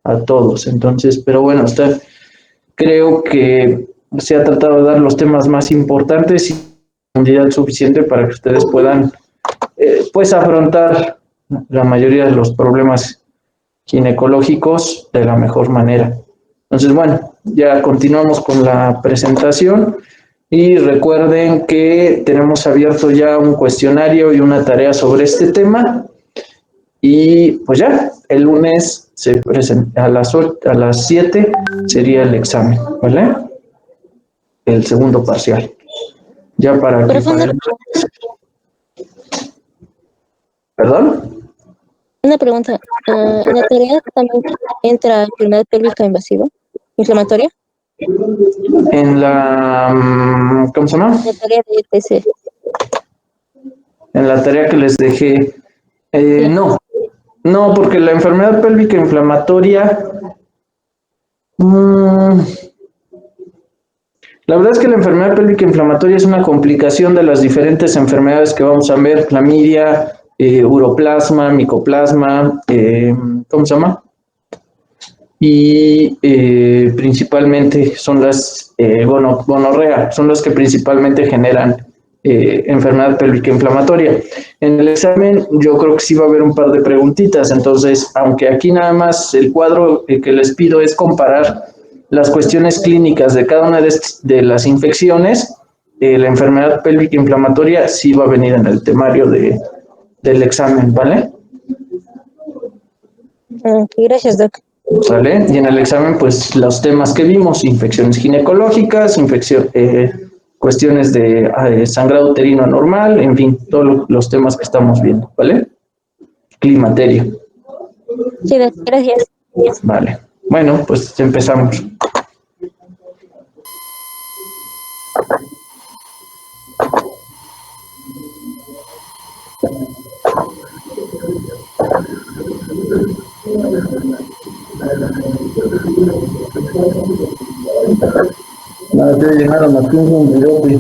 a todos. Entonces, pero bueno, creo que se ha tratado de dar los temas más importantes y profundidad suficiente para que ustedes puedan pues afrontar la mayoría de los problemas ginecológicos de la mejor manera. Entonces, bueno, ya continuamos con la presentación y recuerden que tenemos abierto ya un cuestionario y una tarea sobre este tema y pues ya, el lunes se presenta a las 7 sería el examen, ¿vale? El segundo parcial. Ya para que para el... ¿Perdón? Una pregunta. ¿En la tarea también entra enfermedad pélvica invasiva, inflamatoria? En la... ¿Cómo se llama? La tarea de TC. En la tarea que les dejé. Sí. No, porque la enfermedad pélvica inflamatoria... la verdad es que la enfermedad pélvica inflamatoria es una complicación de las diferentes enfermedades que vamos a ver, clamidia, uroplasma, micoplasma, ¿cómo se llama? Y principalmente son las gonorrea, son las que principalmente generan enfermedad pélvica inflamatoria. En el examen yo creo que sí va a haber un par de preguntitas, entonces aunque aquí nada más el cuadro que les pido es comparar las cuestiones clínicas de cada una de las infecciones, la enfermedad pélvica inflamatoria sí va a venir en el temario del examen, ¿vale? Gracias, Doc. ¿Sale? Y en el examen, pues los temas que vimos, infecciones ginecológicas, cuestiones de sangrado uterino anormal, en fin, todos los temas que estamos viendo, ¿vale? Climaterio. Sí, Doc, gracias. Vale. Bueno, pues empezamos. No, te llenaron aquí un virote.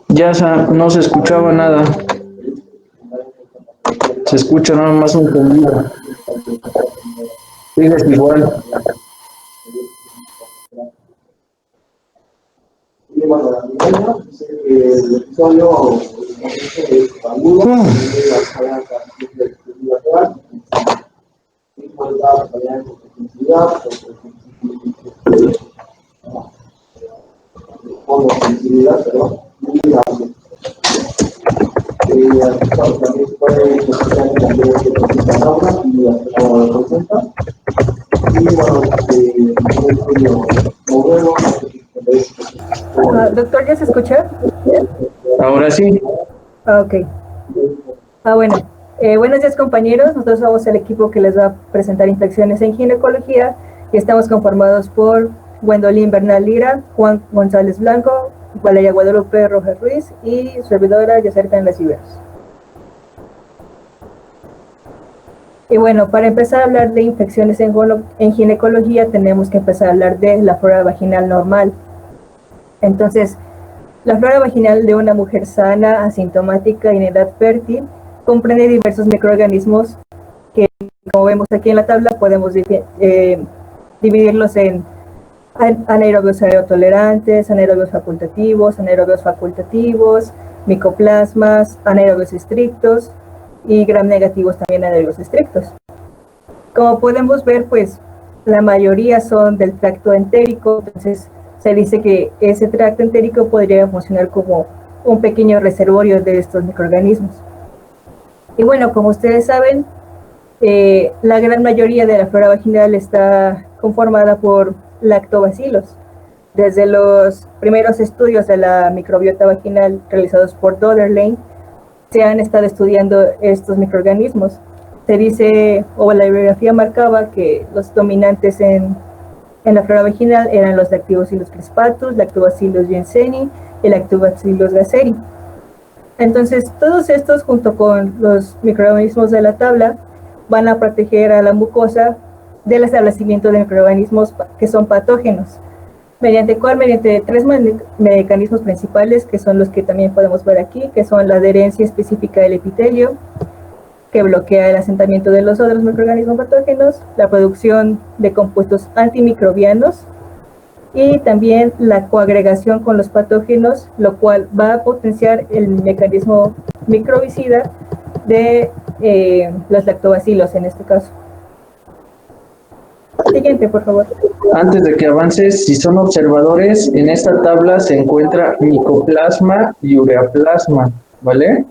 Ya no se escuchaba nada. Se escucha nada más un zumbido. Sigues igual. Y bueno, la primera dice que el episodio Doctor, ¿ya se escucha? Ahora sí. Ok. Bueno. Buenos días, compañeros. Nosotros somos el equipo que les va a presentar infecciones en ginecología y estamos conformados por Gwendolyn Bernal Lira, Juan González Blanco, Valeria Guadalupe Rojas Ruiz y su servidora Yacerca en las Iberos. Y bueno, para empezar a hablar de infecciones en ginecología tenemos que empezar a hablar de la flora vaginal normal. Entonces, la flora vaginal de una mujer sana, asintomática y en edad fértil comprende diversos microorganismos que, como vemos aquí en la tabla, podemos dividirlos en anaerobios aerotolerantes, anaerobios facultativos, micoplasmas, anaerobios estrictos y gram negativos también anaerobios estrictos. Como podemos ver, pues la mayoría son del tracto entérico, entonces se dice que ese tracto entérico podría funcionar como un pequeño reservorio de estos microorganismos. Y bueno, como ustedes saben, la gran mayoría de la flora vaginal está conformada por lactobacilos. Desde los primeros estudios de la microbiota vaginal realizados por Dodderlein, se han estado estudiando estos microorganismos. se dice, o la bibliografía marcaba que los dominantes en la flora vaginal eran los Lactobacillus crispatus, Lactobacillus jenseni y Lactobacillus gasseri. Entonces, todos estos, junto con los microorganismos de la tabla, van a proteger a la mucosa del establecimiento de microorganismos que son patógenos. Mediante tres mecanismos principales, que son los que también podemos ver aquí, que son la adherencia específica del epitelio, que bloquea el asentamiento de los otros microorganismos patógenos, la producción de compuestos antimicrobianos y también la coagregación con los patógenos, lo cual va a potenciar el mecanismo microbicida de los lactobacilos en este caso. Siguiente, por favor. Antes de que avances, si son observadores, en esta tabla se encuentra micoplasma y ureaplasma, ¿vale?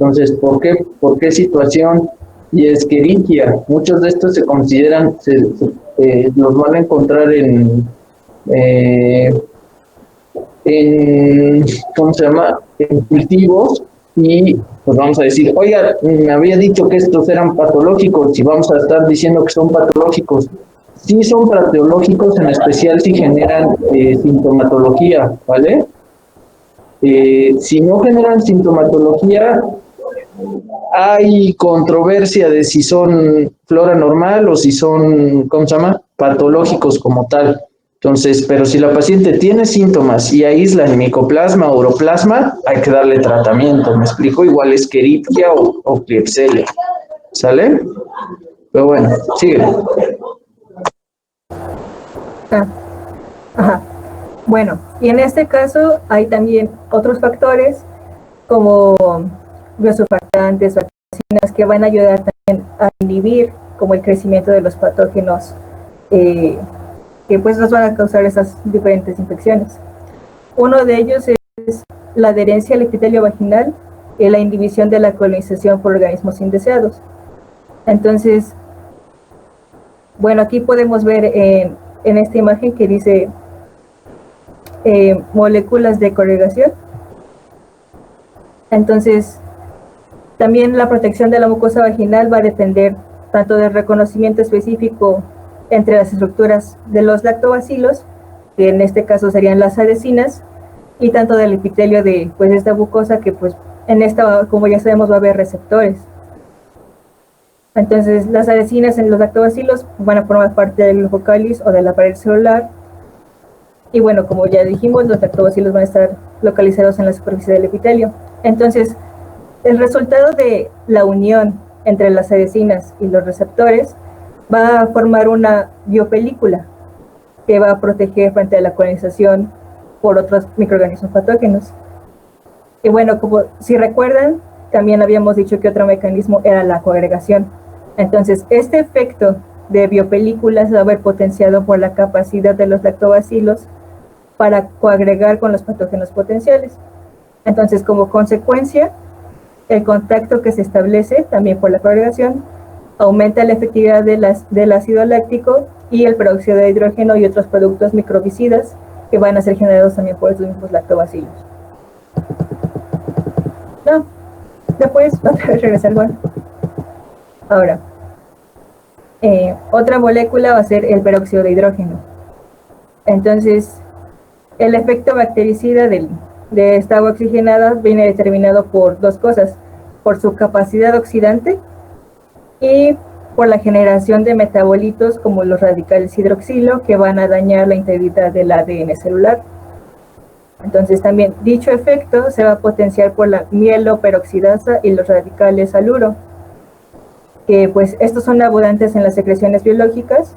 Entonces, ¿por qué situación? Y Escherichia, muchos de estos se consideran, los van a encontrar en ¿cómo se llama? En cultivos, y pues vamos a decir, oiga, me había dicho que estos eran patológicos y vamos a estar diciendo que son patológicos. Sí son patológicos, en especial si generan sintomatología, ¿vale? Si no generan sintomatología, hay controversia de si son flora normal o si son, ¿cómo se llama?, patológicos como tal. Entonces, pero si la paciente tiene síntomas y aíslan micoplasma o uroplasma, hay que darle tratamiento, ¿me explico? Igual Escherichia o Klebsiella, ¿sale? Pero bueno, sigue. Ajá. Bueno, y en este caso hay también otros factores como biosurfactantes, vacunas, que van a ayudar también a inhibir como el crecimiento de los patógenos que pues nos van a causar esas diferentes infecciones. Uno de ellos es la adherencia al epitelio vaginal y la inhibición de la colonización por organismos indeseados. Entonces, bueno, aquí podemos ver en esta imagen que dice moléculas de correlación. Entonces, también la protección de la mucosa vaginal va a depender tanto del reconocimiento específico entre las estructuras de los lactobacilos, que en este caso serían las adhesinas, y tanto del epitelio de pues esta mucosa, que pues en esta, como ya sabemos, va a haber receptores. Entonces, las adhesinas en los lactobacilos van a formar parte del glucocáliz o de la pared celular. Y bueno, como ya dijimos, los lactobacilos van a estar localizados en la superficie del epitelio. Entonces, el resultado de la unión entre las adhesinas y los receptores va a formar una biopelícula que va a proteger frente a la colonización por otros microorganismos patógenos. Y bueno, como si recuerdan, también habíamos dicho que otro mecanismo era la coagregación. Entonces, este efecto de biopelícula se va a ver potenciado por la capacidad de los lactobacilos para coagregar con los patógenos potenciales. Entonces, como consecuencia, el contacto que se establece también por la coagregación aumenta la efectividad del ácido láctico y el peróxido de hidrógeno y otros productos microbicidas que van a ser generados también por estos mismos lactobacilos. No, después otra vez regresar. Bueno, ahora, otra molécula va a ser el peróxido de hidrógeno. Entonces, el efecto bactericida de esta agua oxigenada viene determinado por dos cosas: por su capacidad oxidante y por la generación de metabolitos como los radicales hidroxilo, que van a dañar la integridad del ADN celular. Entonces también dicho efecto se va a potenciar por la mieloperoxidasa y los radicales haluro, que pues estos son abundantes en las secreciones biológicas,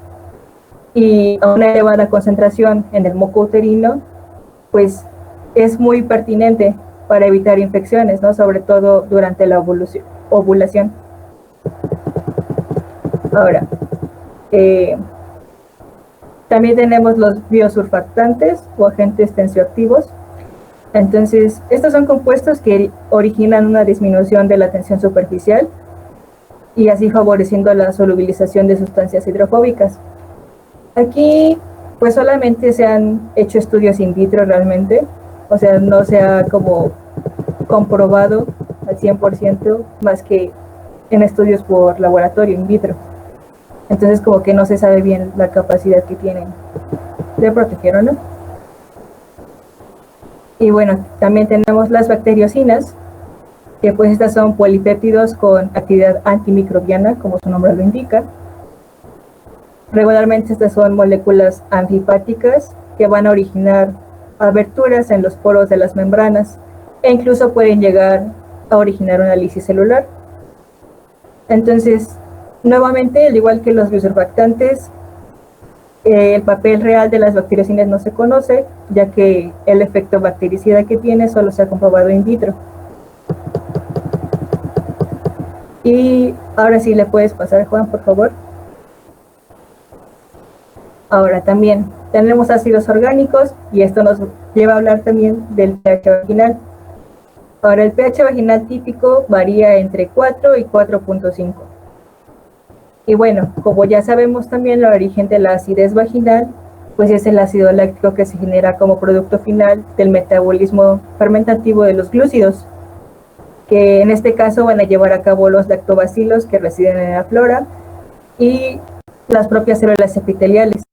y a una elevada concentración en el moco uterino pues es muy pertinente para evitar infecciones, ¿no? Sobre todo durante la ovulación. Ahora, también tenemos los biosurfactantes o agentes tensioactivos. Entonces, estos son compuestos que originan una disminución de la tensión superficial y así favoreciendo la solubilización de sustancias hidrofóbicas. Aquí, pues solamente se han hecho estudios in vitro realmente, o sea, no se ha como comprobado al 100%, más que en estudios por laboratorio in vitro. Entonces como que no se sabe bien la capacidad que tienen de proteger o no. Y bueno, también tenemos las bacteriocinas, que pues estas son polipéptidos con actividad antimicrobiana, como su nombre lo indica. Regularmente estas son moléculas anfipáticas que van a originar aberturas en los poros de las membranas e incluso pueden llegar a originar una lisis celular. Entonces, nuevamente, al igual que los biosurfactantes, el papel real de las bacteriocinas no se conoce, ya que el efecto bactericida que tiene solo se ha comprobado in vitro. Y ahora sí le puedes pasar, Juan, por favor. Ahora también tenemos ácidos orgánicos y esto nos lleva a hablar también del pH vaginal. Ahora el pH vaginal típico varía entre 4 y 4.5. Y bueno, como ya sabemos también el origen de la acidez vaginal, pues es el ácido láctico que se genera como producto final del metabolismo fermentativo de los glúcidos, que en este caso van a llevar a cabo los lactobacilos que residen en la flora y las propias células epiteliales.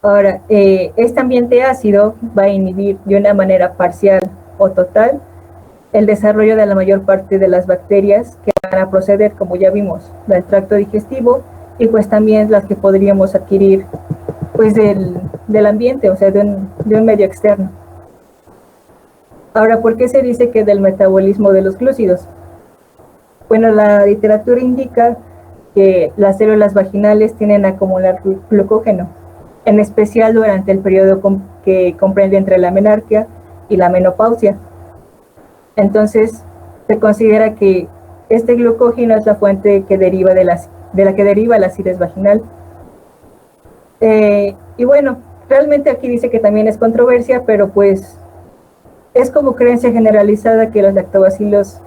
Ahora, este ambiente ácido va a inhibir de una manera parcial o total el desarrollo de la mayor parte de las bacterias que van a proceder, como ya vimos, del tracto digestivo y pues también las que podríamos adquirir pues del ambiente, o sea, de un medio externo. Ahora, ¿por qué se dice que del metabolismo de los glúcidos? Bueno, la literatura indica que las células vaginales tienden a acumular glucógeno, en especial durante el periodo que comprende entre la menarquia y la menopausia. Entonces, se considera que este glucógeno es la fuente que deriva de la que deriva la acidez vaginal. Y bueno, realmente aquí dice que también es controversia, pero pues es como creencia generalizada que los lactobacilos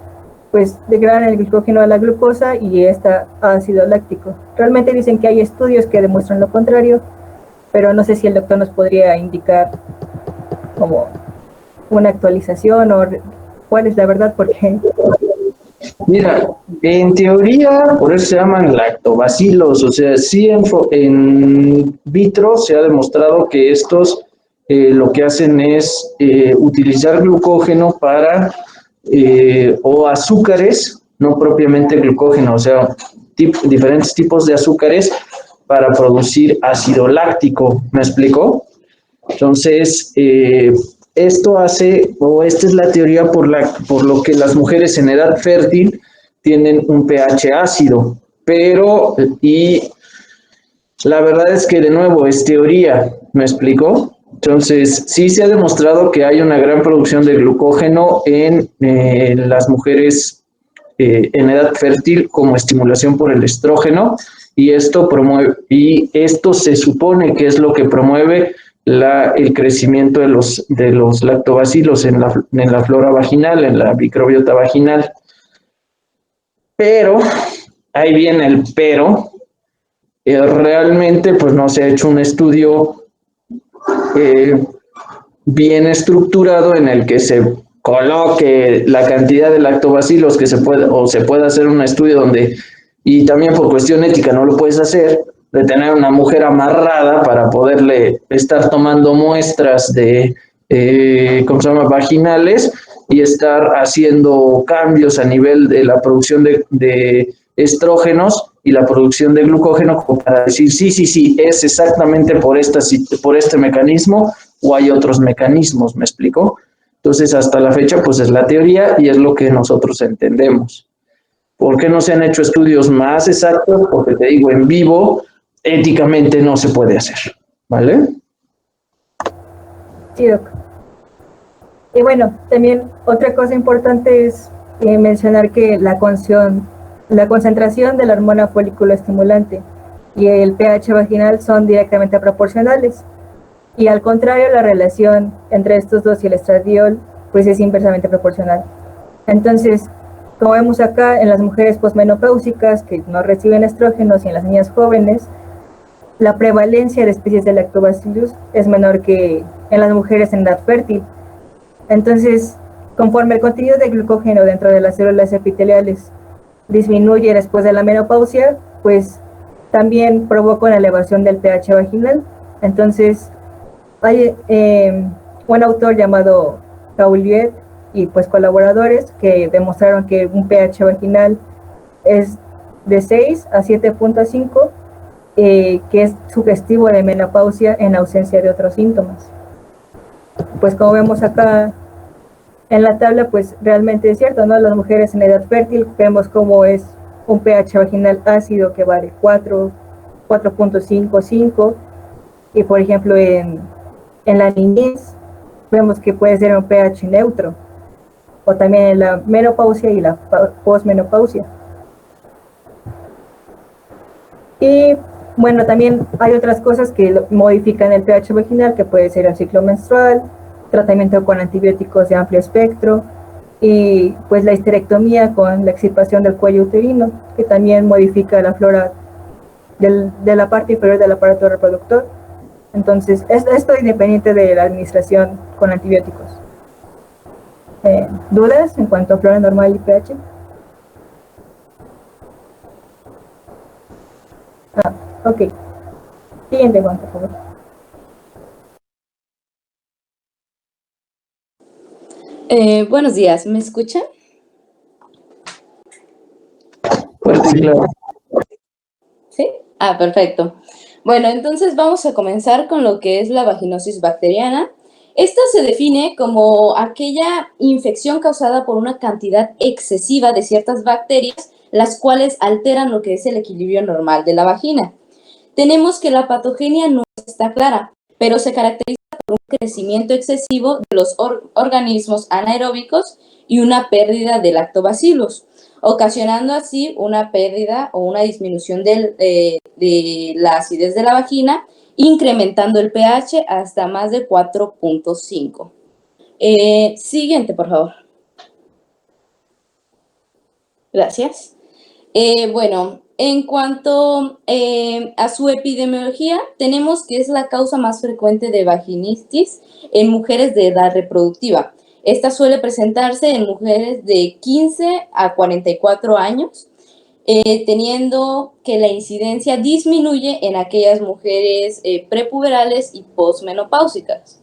pues degradan el glucógeno a la glucosa y esta a ácido láctico. Realmente dicen que hay estudios que demuestran lo contrario, pero no sé si el doctor nos podría indicar como una actualización o cuál es la verdad, porque... Mira, en teoría, por eso se llaman lactobacilos, o sea, sí en vitro se ha demostrado que estos lo que hacen es utilizar glucógeno para, o azúcares, no propiamente glucógeno, o sea, diferentes tipos de azúcares para producir ácido láctico, ¿me explico? Entonces, esto hace, o esta es la teoría por lo que las mujeres en edad fértil tienen un pH ácido, pero, y la verdad es que de nuevo es teoría, ¿me explico? Entonces, sí se ha demostrado que hay una gran producción de glucógeno en las mujeres en edad fértil como estimulación por el estrógeno, y esto se supone que es lo que promueve el crecimiento de los lactobacilos en la flora vaginal, en la microbiota vaginal. Pero, ahí viene el pero, realmente pues no se ha hecho un estudio bien estructurado en el que se coloque la cantidad de lactobacilos que se puede hacer un estudio donde, y también por cuestión ética no lo puedes hacer, de tener una mujer amarrada para poderle estar tomando muestras de, ¿cómo se llama?, vaginales, y estar haciendo cambios a nivel de la producción de estrógenos y la producción de glucógeno, como para decir, sí, es exactamente por este mecanismo, o hay otros mecanismos, ¿me explico? Entonces, hasta la fecha, pues es la teoría y es lo que nosotros entendemos. ¿Por qué no se han hecho estudios más exactos? Porque te digo, en vivo, éticamente no se puede hacer, ¿vale? Sí, doc. Y bueno, también otra cosa importante es mencionar que la concentración de la hormona folículo estimulante y el pH vaginal son directamente proporcionales. Y al contrario, la relación entre estos dos y el estradiol pues es inversamente proporcional. Entonces, como vemos acá, en las mujeres posmenopáusicas que no reciben estrógenos y en las niñas jóvenes, la prevalencia de especies de lactobacillus es menor que en las mujeres en edad fértil. Entonces, conforme el contenido de glucógeno dentro de las células epiteliales disminuye después de la menopausia, pues también provoca una elevación del pH vaginal. Entonces, hay un autor llamado Cauliet y pues colaboradores que demostraron que un pH vaginal es de 6 a 7.5, que es sugestivo de menopausia en ausencia de otros síntomas. Pues como vemos acá en la tabla, pues realmente es cierto, ¿no? Las mujeres en edad fértil vemos cómo es un pH vaginal ácido que va de 4, 4.5, 5, y por ejemplo en la niñez vemos que puede ser un pH neutro, o también en la menopausia y la posmenopausia. Y bueno, también hay otras cosas que modifican el pH vaginal, que puede ser el ciclo menstrual, tratamiento con antibióticos de amplio espectro, y pues la histerectomía con la extirpación del cuello uterino, que también modifica la flora de la parte inferior del aparato reproductor. Entonces, esto es independiente de la administración con antibióticos. ¿Dudas en cuanto a flora normal y pH? Ok. Siguiente, Juan, por favor. Buenos días, ¿me escuchan? Fuerte y claro. ¿Sí? Ah, perfecto. Bueno, entonces vamos a comenzar con lo que es la vaginosis bacteriana. Esta se define como aquella infección causada por una cantidad excesiva de ciertas bacterias, las cuales alteran lo que es el equilibrio normal de la vagina. Tenemos que la patogenia no está clara, pero se caracteriza por un crecimiento excesivo de los organismos anaeróbicos y una pérdida de lactobacilos, ocasionando así una pérdida o una disminución de la acidez de la vagina, incrementando el pH hasta más de 4.5. Siguiente, por favor. Gracias. Bueno, en cuanto a su epidemiología, tenemos que es la causa más frecuente de vaginitis en mujeres de edad reproductiva. Esta suele presentarse en mujeres de 15 a 44 años, teniendo que la incidencia disminuye en aquellas mujeres prepuberales y posmenopáusicas.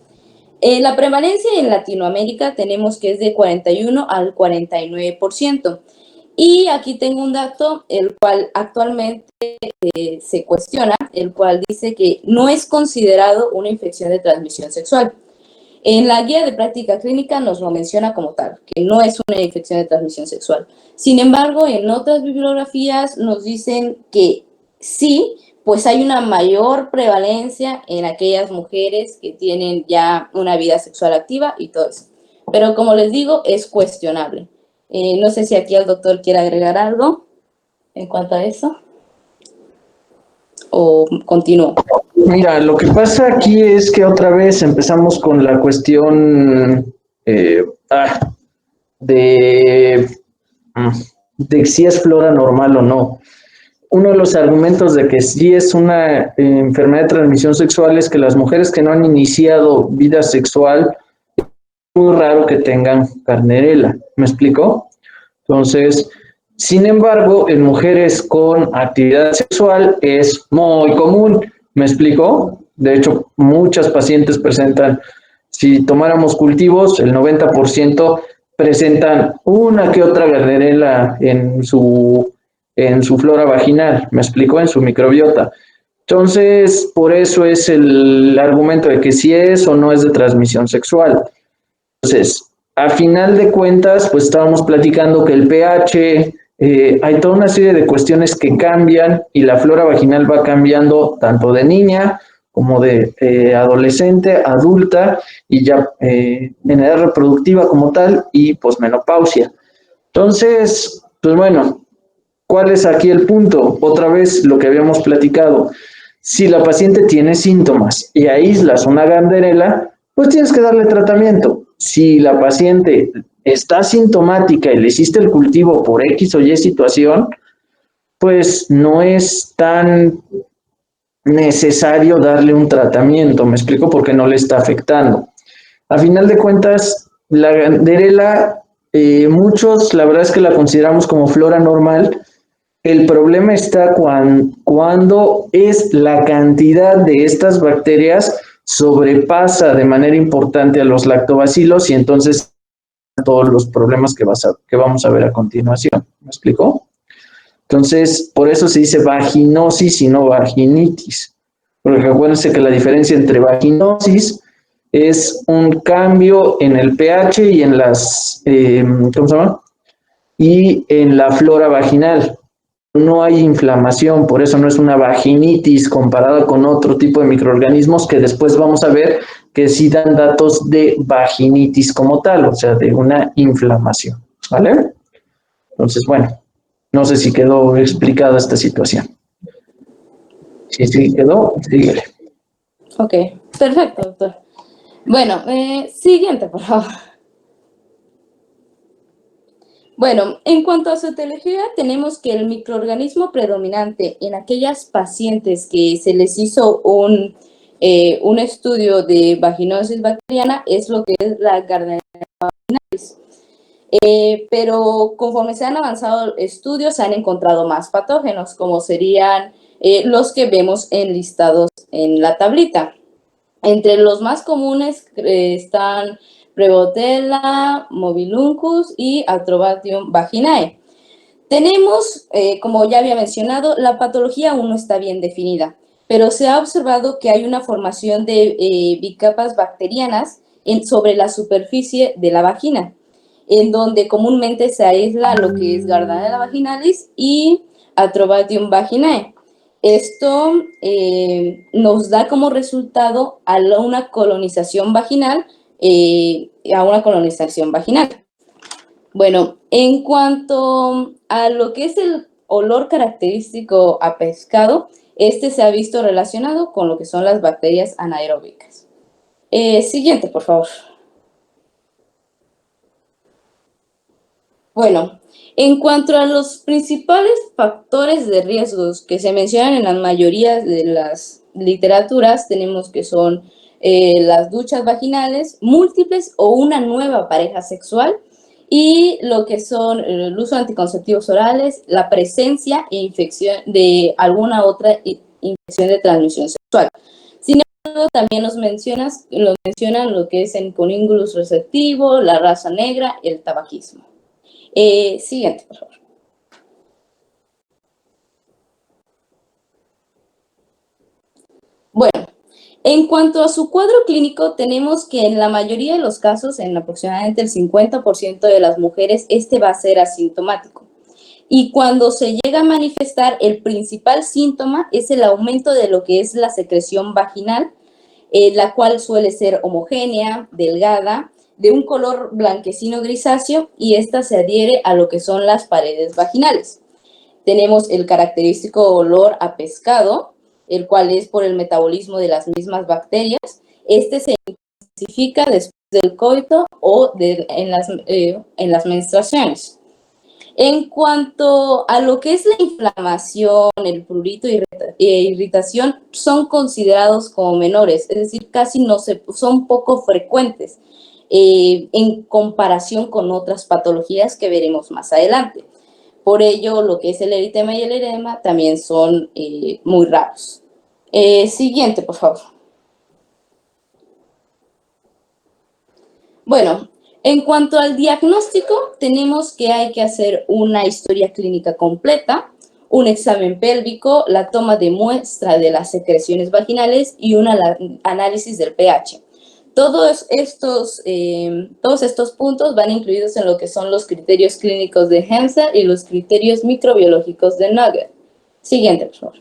La prevalencia en Latinoamérica tenemos que es de 41 al 49%. Y aquí tengo un dato, el cual actualmente se cuestiona, el cual dice que no es considerado una infección de transmisión sexual. En la guía de práctica clínica nos lo menciona como tal, que no es una infección de transmisión sexual. Sin embargo, en otras bibliografías nos dicen que sí, pues hay una mayor prevalencia en aquellas mujeres que tienen ya una vida sexual activa y todo eso. Pero como les digo, es cuestionable. No sé si aquí el doctor quiere agregar algo en cuanto a eso. ¿O continúo? Mira, lo que pasa aquí es que otra vez empezamos con la cuestión de, de si es flora normal o no. Uno de los argumentos de que sí es una enfermedad de transmisión sexual es que las mujeres que no han iniciado vida sexual, es muy raro que tengan Gardnerella. ¿Me explico? Entonces, sin embargo, en mujeres con actividad sexual es muy común. ¿Me explico? De hecho, muchas pacientes presentan, si tomáramos cultivos, el 90% presentan una que otra Gardnerella en su flora vaginal, me explico, en su microbiota. Entonces, por eso es el argumento de que si es o no es de transmisión sexual. Entonces, a final de cuentas, pues estábamos platicando que el pH, hay toda una serie de cuestiones que cambian y la flora vaginal va cambiando tanto de niña como de adolescente, adulta y ya en edad reproductiva como tal y posmenopausia. Entonces, pues bueno, ¿cuál es aquí el punto? Otra vez lo que habíamos platicado. Si la paciente tiene síntomas y aíslas una Gardnerella, pues tienes que darle tratamiento. Si la paciente está sintomática y le hiciste el cultivo por X o Y situación, pues no es tan necesario darle un tratamiento. Me explico por qué no le está afectando. A final de cuentas, la Gardnerella muchos, la verdad es que la consideramos como flora normal. El problema está cuando es la cantidad de estas bacterias sobrepasa de manera importante a los lactobacilos y entonces todos los problemas que vamos a ver a continuación. ¿Me explicó? Entonces, por eso se dice vaginosis y no vaginitis. Porque acuérdense que la diferencia entre vaginosis es un cambio en el pH y en las, ¿cómo se llama? Y en la flora vaginal. No hay inflamación, por eso no es una vaginitis comparada con otro tipo de microorganismos que después vamos a ver que sí dan datos de vaginitis como tal, o sea, de una inflamación, ¿vale? Entonces, bueno, no sé si quedó explicada esta situación. Si sí quedó, síguele. Ok, perfecto, doctor. Bueno, siguiente, por favor. Bueno, en cuanto a su etiología, tenemos que el microorganismo predominante en aquellas pacientes que se les hizo un estudio de vaginosis bacteriana es lo que es la Gardnerella vaginalis. Pero conforme se han avanzado estudios, se han encontrado más patógenos, como serían los que vemos enlistados en la tablita. Entre los más comunes están Prevotella, Mobiluncus y Atrobacterium vaginae. Tenemos, como ya había mencionado, la patología aún no está bien definida, pero se ha observado que hay una formación de bicapas bacterianas sobre la superficie de la vagina, en donde comúnmente se aísla lo que es Gardnerella vaginalis y Atrobacterium vaginae. Esto nos da como resultado a una colonización vaginal, Bueno, en cuanto a lo que es el olor característico a pescado, este se ha visto relacionado con lo que son las bacterias anaeróbicas. Siguiente, por favor. Bueno, en cuanto a los principales factores de riesgos que se mencionan en la mayoría de las literaturas, tenemos que son las duchas vaginales, múltiples o una nueva pareja sexual, y lo que son el uso de anticonceptivos orales, la presencia e infección de alguna otra infección de transmisión sexual. Sin embargo, también nos mencionan lo que es el coníngulus receptivo, la raza negra y el tabaquismo. Siguiente, por favor. Bueno, en cuanto a su cuadro clínico, tenemos que en la mayoría de los casos, en aproximadamente el 50% de las mujeres, este va a ser asintomático. Y cuando se llega a manifestar, el principal síntoma es el aumento de lo que es la secreción vaginal, la cual suele ser homogénea, delgada, de un color blanquecino grisáceo, y esta se adhiere a lo que son las paredes vaginales. Tenemos el característico olor a pescado, el cual es por el metabolismo de las mismas bacterias. Este se intensifica después del coito o en las menstruaciones. En cuanto a lo que es la inflamación, el prurito e irritación, son considerados como menores, es decir, son poco frecuentes en comparación con otras patologías que veremos más adelante. Por ello, lo que es el eritema y el edema también son muy raros. Siguiente, por favor. Bueno, en cuanto al diagnóstico, tenemos que hay que hacer una historia clínica completa, un examen pélvico, la toma de muestra de las secreciones vaginales y un análisis del pH. Todos estos puntos van incluidos en lo que son los criterios clínicos de Hensel y los criterios microbiológicos de Nugget. Siguiente, por favor.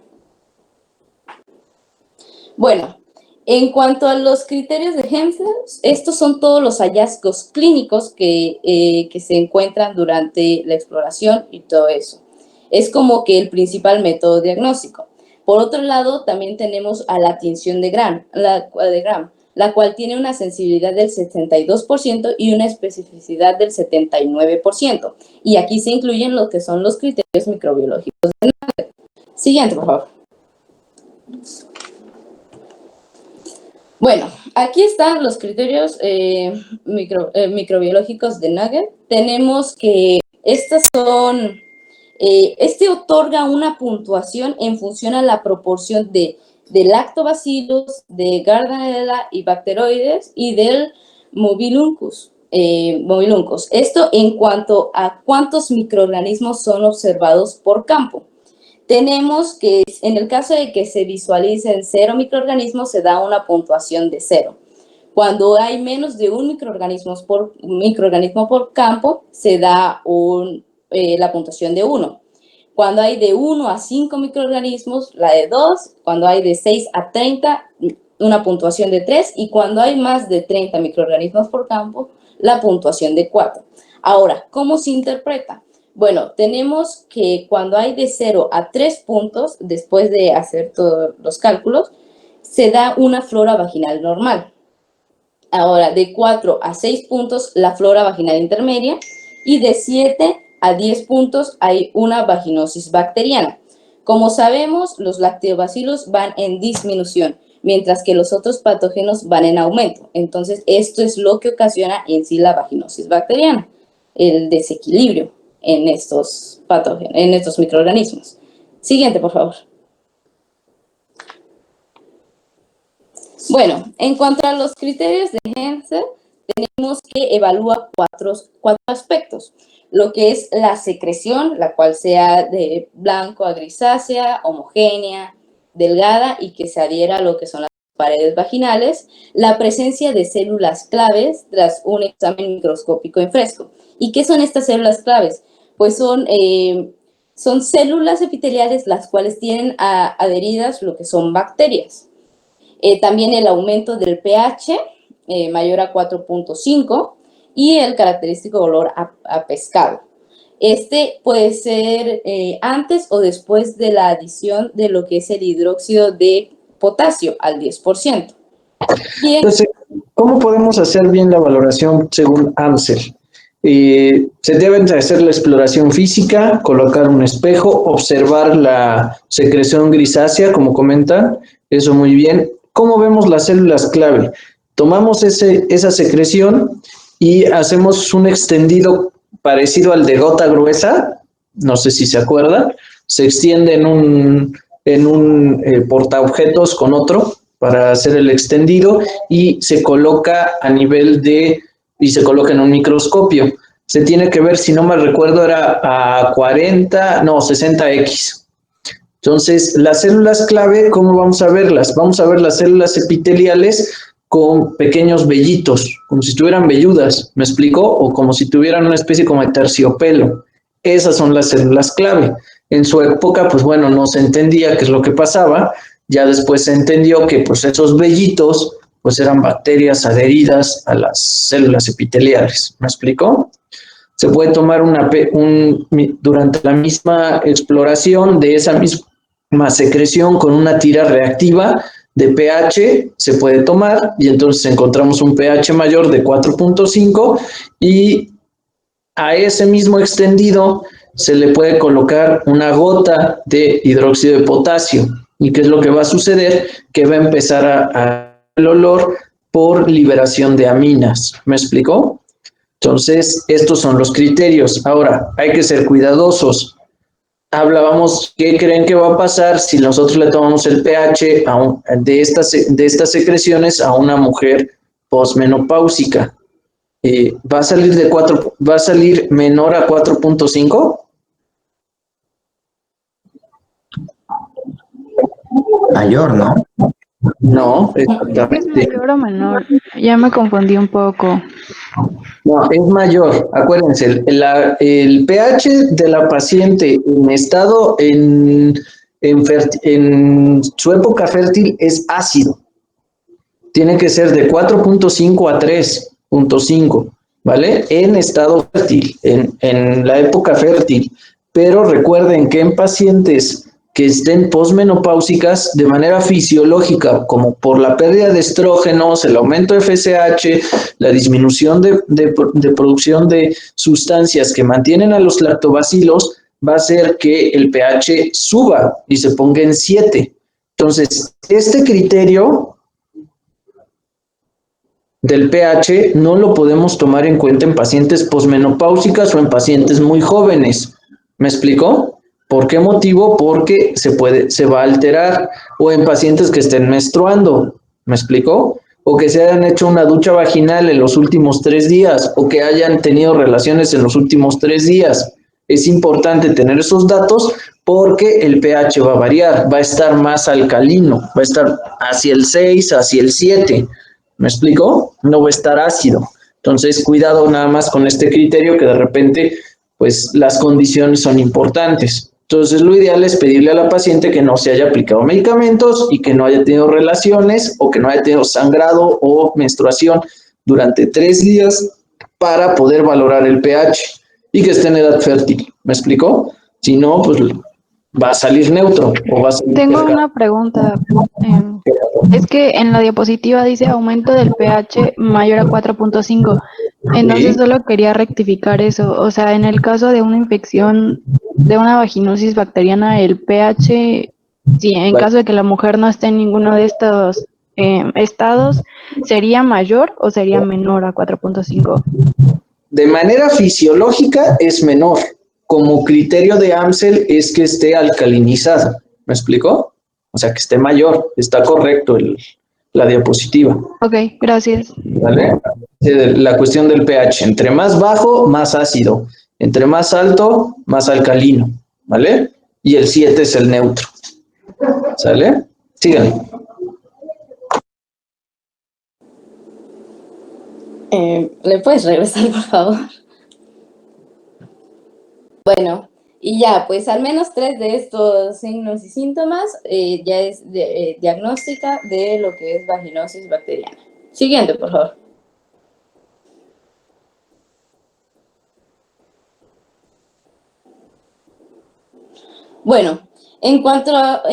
Bueno, en cuanto a los criterios de Hensel, estos son todos los hallazgos clínicos que se encuentran durante la exploración y todo eso. Es como que el principal método diagnóstico. Por otro lado, también tenemos a la tinción de Gram, la cual tiene una sensibilidad del 72% y una especificidad del 79%. Y aquí se incluyen lo que son los criterios microbiológicos de Nugget. Siguiente, por favor. Bueno, aquí están los criterios microbiológicos de Nugget. tenemos que estas son, este otorga una puntuación en función a la proporción de lactobacillus, de Gardnerella y Bacteroides y del Mobiluncus. Esto en cuanto a cuántos microorganismos son observados por campo. Tenemos que en el caso de que se visualicen 0 microorganismos se da una puntuación de 0. Cuando hay menos de un microorganismo por campo se da la puntuación de 1. Cuando hay de 1 a 5 microorganismos, la de 2. Cuando hay de 6 a 30, una puntuación de 3. Y cuando hay más de 30 microorganismos por campo, la puntuación de 4. Ahora, ¿cómo se interpreta? Bueno, tenemos que cuando hay de 0 a 3 puntos, después de hacer todos los cálculos, se da una flora vaginal normal. Ahora, de 4 a 6 puntos, la flora vaginal intermedia, y de 7 a 10 puntos hay una vaginosis bacteriana. Como sabemos, los lactobacillus van en disminución, mientras que los otros patógenos van en aumento. Entonces, esto es lo que ocasiona en sí la vaginosis bacteriana, el desequilibrio en estos patógenos, en estos microorganismos. Siguiente, por favor. Bueno, en cuanto a los criterios de Hensel, tenemos que evaluar cuatro aspectos. Lo que es la secreción, la cual sea de blanco a grisácea, homogénea, delgada y que se adhiera a lo que son las paredes vaginales. La presencia de células claves tras un examen microscópico en fresco. ¿Y qué son estas células claves? Pues son células epiteliales las cuales tienen adheridas lo que son bacterias. También el aumento del pH mayor a 4.5 y el característico olor a pescado. Este puede ser antes o después de la adición de lo que es el hidróxido de potasio al 10%. Bien. Entonces, ¿cómo podemos hacer bien la valoración según Amsel? Se deben hacer la exploración física, colocar un espejo, observar la secreción grisácea, como comentan, eso muy bien. ¿Cómo vemos las células clave? Tomamos esa secreción y hacemos un extendido parecido al de gota gruesa, no sé si se acuerdan, se extiende en un portaobjetos con otro para hacer el extendido y se coloca y se coloca en un microscopio. Se tiene que ver, si no me recuerdo, era a 60X. Entonces, las células clave, ¿cómo vamos a verlas? Vamos a ver las células epiteliales con pequeños vellitos, como si estuvieran velludas, ¿me explico? O como si tuvieran una especie como de terciopelo. Esas son las células clave. En su época, pues bueno, no se entendía qué es lo que pasaba. Ya después se entendió que pues esos vellitos pues eran bacterias adheridas a las células epiteliales. ¿Me explico? Se puede tomar durante la misma exploración de esa misma secreción con una tira reactiva de pH, se puede tomar y entonces encontramos un pH mayor de 4.5 y a ese mismo extendido se le puede colocar una gota de hidróxido de potasio. ¿Y qué es lo que va a suceder? Que va a empezar a el olor por liberación de aminas. ¿Me explicó? Entonces, estos son los criterios. Ahora, hay que ser cuidadosos. Hablábamos, ¿qué creen que va a pasar si nosotros le tomamos el pH de estas secreciones a una mujer posmenopáusica? ¿Va a salir menor a 4.5? Mayor, ¿no? No, ¿Es exactamente. mayor o menor? Ya me confundí un poco. No, es mayor. Acuérdense, el pH de la paciente en estado en su época fértil es ácido. Tiene que ser de 4.5 a 3.5, ¿vale? En estado fértil, en la época fértil. Pero recuerden que en pacientes que estén posmenopáusicas de manera fisiológica, como por la pérdida de estrógenos, el aumento de FSH, la disminución de producción de sustancias que mantienen a los lactobacilos, va a hacer que el pH suba y se ponga en 7. Entonces, este criterio del pH no lo podemos tomar en cuenta en pacientes posmenopáusicas o en pacientes muy jóvenes. ¿Me explicó? ¿Por qué motivo? Porque se va a alterar, o en pacientes que estén menstruando. ¿Me explicó? O que se hayan hecho una ducha vaginal en los últimos 3 días, o que hayan tenido relaciones en los últimos 3 días. Es importante tener esos datos porque el pH va a variar, va a estar más alcalino, va a estar hacia el 6, hacia el 7. ¿Me explico? No va a estar ácido. Entonces, cuidado nada más con este criterio que de repente, pues las condiciones son importantes. Entonces, lo ideal es pedirle a la paciente que no se haya aplicado medicamentos y que no haya tenido relaciones o que no haya tenido sangrado o menstruación durante 3 días para poder valorar el pH y que esté en edad fértil. ¿Me explicó? Si no, pues va a salir neutro o va a salir Tengo cercano. una pregunta. Es que en la diapositiva dice aumento del pH mayor a 4.5. Entonces Sí. solo quería rectificar eso. O sea, en el caso de una infección, de una vaginosis bacteriana, el pH, sí, en caso de que la mujer no esté en ninguno de estos estados, ¿sería mayor o sería menor a 4.5? De manera fisiológica es menor. Como criterio de Amsel es que esté alcalinizado. ¿Me explicó? O sea, que esté mayor. Está correcto la diapositiva. Ok, gracias. ¿Vale? La cuestión del pH. Entre más bajo, más ácido. Entre más alto, más alcalino. ¿Vale? Y el 7 es el neutro. ¿Sale? Sigan. ¿Le puedes regresar, por favor? Bueno, y ya, pues al menos 3 de estos signos y síntomas ya es diagnóstica de lo que es vaginosis bacteriana. Siguiente, por favor. Bueno, en cuanto a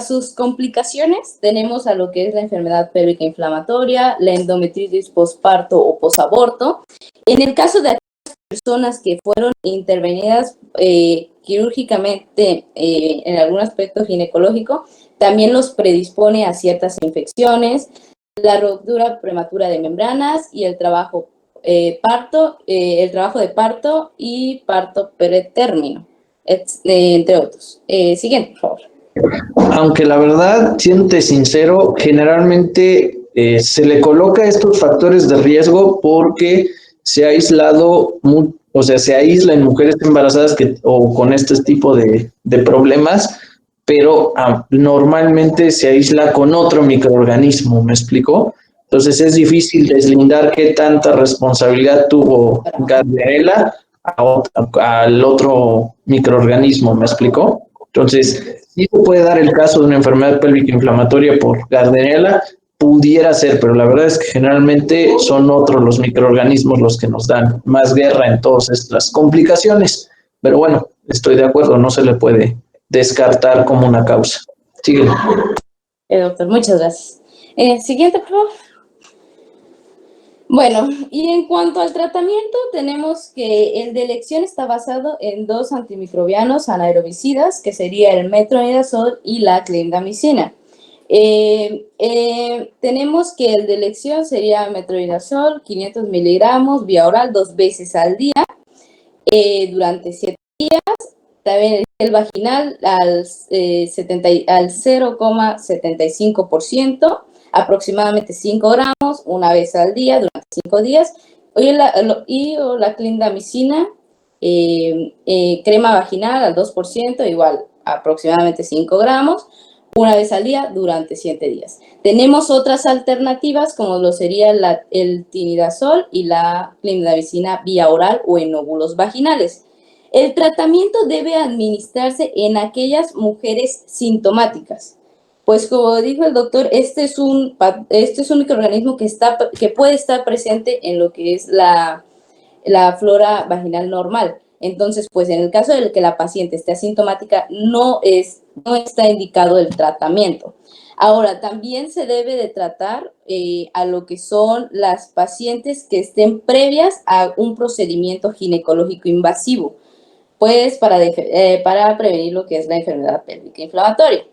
sus complicaciones, tenemos a lo que es la enfermedad pélvica inflamatoria, la endometritis posparto o posaborto. En el caso de personas que fueron intervenidas quirúrgicamente en algún aspecto ginecológico, también los predispone a ciertas infecciones, la ruptura prematura de membranas y el trabajo de parto y parto pretérmino, entre otros. Siguiente, por favor. Aunque la verdad, siéndote sincero, generalmente se le coloca estos factores de riesgo porque se ha aislado, o sea, se aísla en mujeres embarazadas o con este tipo de problemas, pero normalmente se aísla con otro microorganismo, ¿me explico? Entonces es difícil deslindar qué tanta responsabilidad tuvo Gardnerella al otro microorganismo, ¿me explico? Entonces, sí se puede dar el caso de una enfermedad pélvica inflamatoria por Gardnerella, pudiera ser, pero la verdad es que generalmente son otros los microorganismos los que nos dan más guerra en todas estas complicaciones. Pero bueno, estoy de acuerdo, no se le puede descartar como una causa. Sigue. Doctor, muchas gracias. Siguiente, por favor. Bueno, y en cuanto al tratamiento, tenemos que el de elección está basado en 2 antimicrobianos anaerobicidas, que sería el metronidazol y la clindamicina. Tenemos que el de elección sería metronidazol, 500 miligramos, vía oral, 2 veces al día, durante 7 días. También el vaginal al 0,75%, aproximadamente 5 gramos, una vez al día, durante 5 días. Y la clindamicina, crema vaginal al 2%, igual, aproximadamente 5 gramos, una vez al día, durante 7 días. Tenemos otras alternativas, como lo sería el tinidazol y la clindamicina vía oral o en óvulos vaginales. El tratamiento debe administrarse en aquellas mujeres sintomáticas. Pues como dijo el doctor, este es un microorganismo que puede estar presente en lo que es la flora vaginal normal. Entonces, pues en el caso de que la paciente esté asintomática, no está indicado el tratamiento. Ahora, también se debe de tratar a lo que son las pacientes que estén previas a un procedimiento ginecológico invasivo, pues para prevenir lo que es la enfermedad pélvica inflamatoria.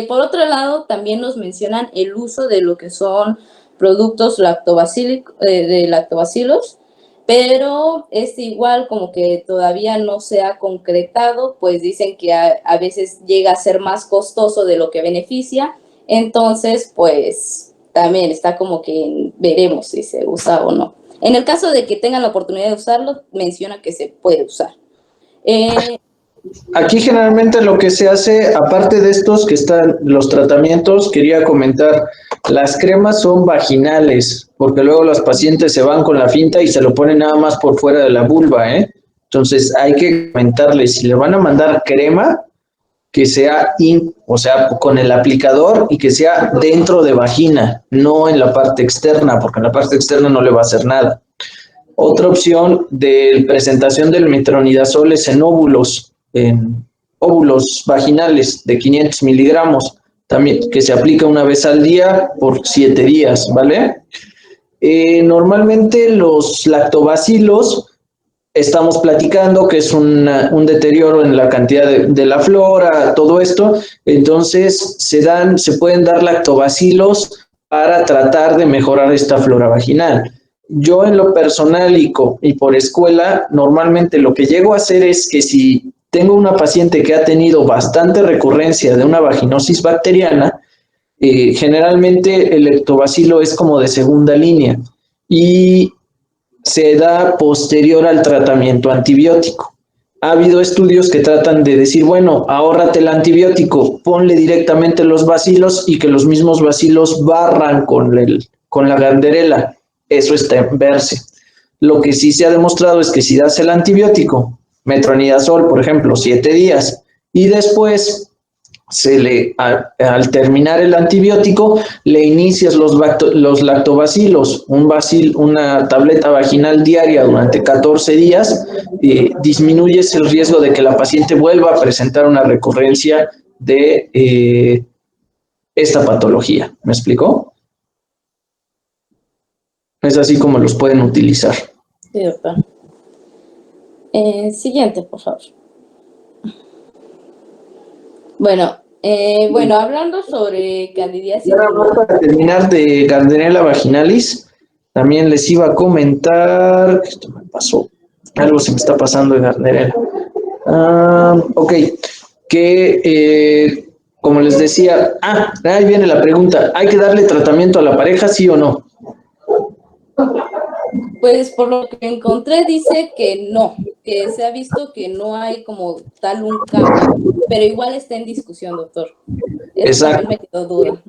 Por otro lado, también nos mencionan el uso de lo que son productos de lactobacilos, pero es igual como que todavía no se ha concretado, pues dicen que a veces llega a ser más costoso de lo que beneficia, entonces pues también está como que veremos si se usa o no. En el caso de que tengan la oportunidad de usarlo, menciona que se puede usar. Aquí generalmente lo que se hace, aparte de estos que están los tratamientos, quería comentar, las cremas son vaginales, porque luego los pacientes se van con la finta y se lo ponen nada más por fuera de la vulva, ¿eh? Entonces hay que comentarles, si le van a mandar crema, que sea o sea, con el aplicador y que sea dentro de vagina, no en la parte externa, porque en la parte externa no le va a hacer nada. Otra opción de presentación del metronidazol es en óvulos vaginales de 500 miligramos, también que se aplica una vez al día por 7 días, ¿vale? Normalmente los lactobacilos, estamos platicando que es un deterioro en la cantidad de la flora, todo esto, entonces se pueden dar lactobacilos para tratar de mejorar esta flora vaginal. Yo en lo personal y por escuela, normalmente lo que llego a hacer es que si tengo una paciente que ha tenido bastante recurrencia de una vaginosis bacteriana, generalmente el lactobacilo es como de segunda línea y se da posterior al tratamiento antibiótico. Ha habido estudios que tratan de decir, bueno, ahórrate el antibiótico, ponle directamente los bacilos y que los mismos bacilos barran con la Gardnerella. Eso está en verse. Lo que sí se ha demostrado es que si das el antibiótico, metronidazol, por ejemplo, 7 días, y después al terminar el antibiótico, le inicias los lactobacilos, una tableta vaginal diaria durante 14 días, disminuyes el riesgo de que la paciente vuelva a presentar una recurrencia de esta patología. ¿Me explicó? Es así como los pueden utilizar. Sí, doctor. Siguiente, por favor. Bueno, hablando sobre candidiasis. Para terminar de Gardnerella vaginalis, también les iba a comentar, esto me pasó, algo se me está pasando de Gardnerella. Ok, que como les decía, ahí viene la pregunta, ¿hay que darle tratamiento a la pareja, sí o no? Pues por lo que encontré dice que no, que se ha visto que no hay como tal un cambio, pero igual está en discusión, doctor. Eso también me quedó duda.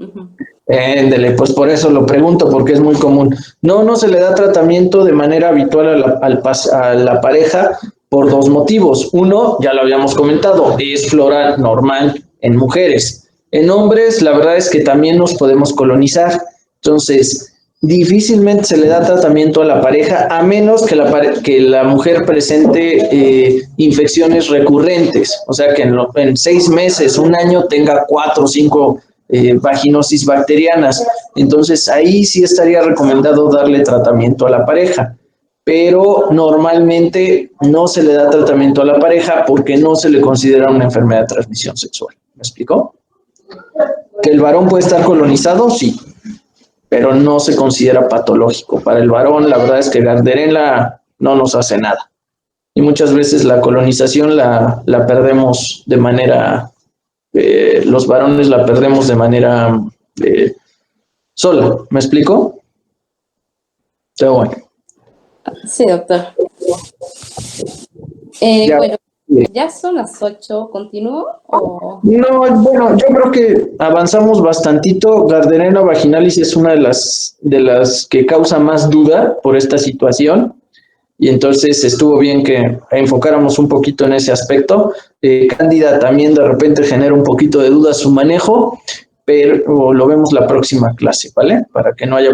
Éndele, pues por eso lo pregunto, porque es muy común. No se le da tratamiento de manera habitual a la pareja por 2 motivos. Uno, ya lo habíamos comentado, es flora normal en mujeres. En hombres, la verdad es que también nos podemos colonizar. Entonces, difícilmente se le da tratamiento a la pareja, a menos que la mujer presente infecciones recurrentes, o sea que en 6 meses, 1 año tenga 4 o 5 vaginosis bacterianas. Entonces ahí sí estaría recomendado darle tratamiento a la pareja, pero normalmente no se le da tratamiento a la pareja porque no se le considera una enfermedad de transmisión sexual. ¿Me explicó? ¿Que el varón puede estar colonizado? Sí, pero no se considera patológico. Para el varón, la verdad es que Gardnerella no nos hace nada. Y muchas veces la colonización la perdemos de manera, los varones la perdemos de manera sola. ¿Me explico? Pero bueno. Sí, doctor. Ya son las 8, ¿continúo? No, bueno, yo creo que avanzamos bastantito. Gardnerella vaginalis es una de las que causa más duda por esta situación, y entonces estuvo bien que enfocáramos un poquito en ese aspecto. Cándida también de repente genera un poquito de duda su manejo, pero lo vemos la próxima clase, ¿vale? Para que no haya